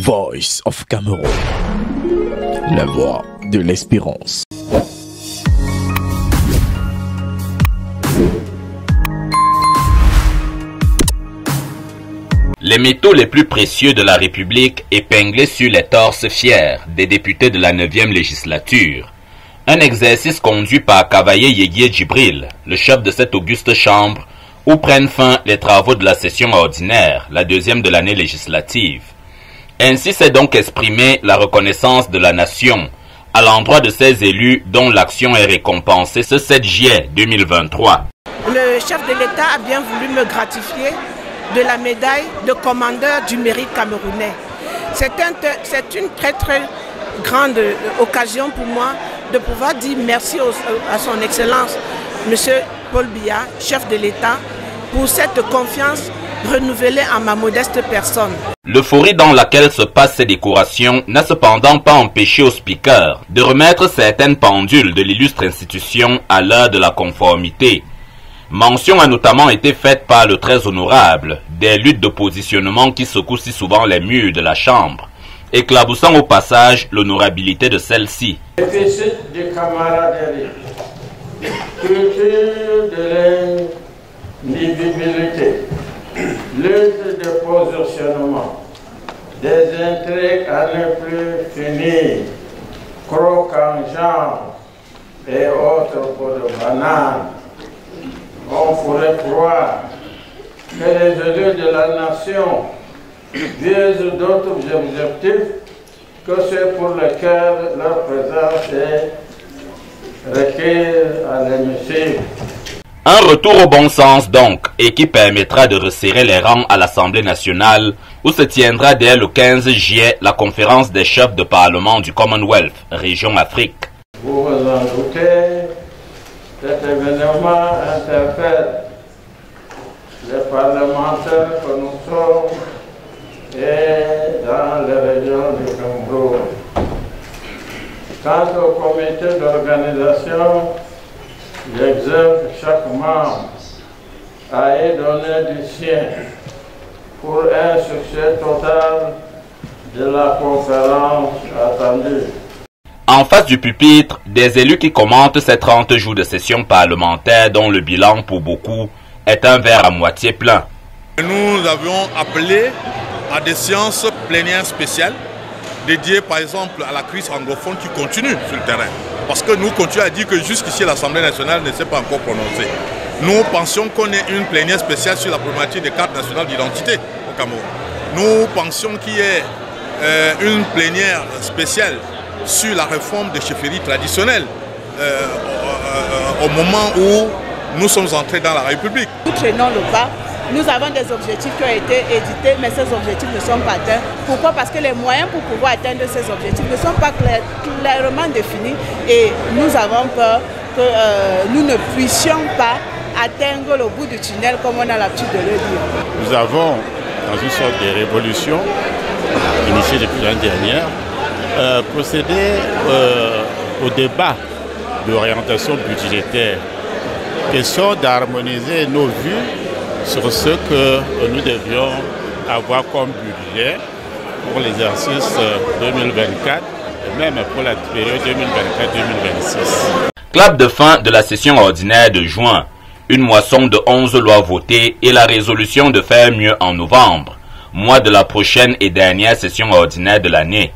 Voice of Cameroun, la voix de l'espérance. Les métaux les plus précieux de la République épinglés sur les torses fiers des députés de la 9e législature. Un exercice conduit par Cavaillé Yéguié Djibril, le chef de cette auguste chambre, où prennent fin les travaux de la session ordinaire, la 2e de l'année législative. Ainsi s'est donc exprimée la reconnaissance de la nation à l'endroit de ces élus dont l'action est récompensée ce 7 juillet 2023. Le chef de l'État a bien voulu me gratifier de la médaille de commandeur du mérite camerounais. C'est une très grande occasion pour moi de pouvoir dire merci à son Excellence, M. Paul Biya, chef de l'État, pour cette confiance renouvelée en ma modeste personne. L'euphorie dans laquelle se passent ces décorations n'a cependant pas empêché au speaker de remettre certaines pendules de l'illustre institution à l'heure de la conformité. Mention a notamment été faite par le très honorable des luttes de positionnement qui secouent si souvent les murs de la Chambre, éclaboussant au passage l'honorabilité de celle-ci. Déficit de camaraderie, culture de l'individualité, lutte de positionnement, des intrigues à ne plus finir, crocs en genre et autres pour de bananes. On pourrait croire que les élus de la nation visent d'autres objectifs que ceux pour lesquels leur présence est requise à l'hémicycle. Un retour au bon sens donc, et qui permettra de resserrer les rangs à l'Assemblée nationale, où se tiendra dès le 15 juillet la conférence des chefs de parlement du Commonwealth, région Afrique. Vous vous en doutez, cet événement interpelle les parlementaires que nous sommes et dans les régions du Cameroun. Quant au comité d'organisation, j'exhorte chaque membre à y donner du sien pour un succès total de la conférence attendue. En face du pupitre, des élus qui commentent ces 30 jours de session parlementaire dont le bilan pour beaucoup est un verre à moitié plein. Nous avions appelé à des séances plénières spéciales dédiées par exemple à la crise anglophone qui continue sur le terrain. Parce que nous continuons à dire que jusqu'ici l'Assemblée nationale ne s'est pas encore prononcée. Nous pensions qu'on ait une plénière spéciale sur la problématique des cartes nationales d'identité au Cameroun. Nous pensions qu'il y ait une plénière spéciale sur la réforme des chefferies traditionnelles au moment où nous sommes entrés dans la République. Nous traînons le pas. Nous avons des objectifs qui ont été édités, mais ces objectifs ne sont pas atteints. Pourquoi? Parce que les moyens pour pouvoir atteindre ces objectifs ne sont pas clairement définis et nous avons peur que nous ne puissions pas atteindre le bout du tunnel comme on a l'habitude de le dire. Nous avons, dans une sorte de révolution initiée depuis l'année dernière, procédé au débat d'orientation budgétaire, question d'harmoniser nos vues sur ce que nous devions avoir comme budget pour l'exercice 2024 et même pour la période 2024-2026. Clap de fin de la session ordinaire de juin, une moisson de 11 lois votées et la résolution de faire mieux en novembre, mois de la prochaine et dernière session ordinaire de l'année.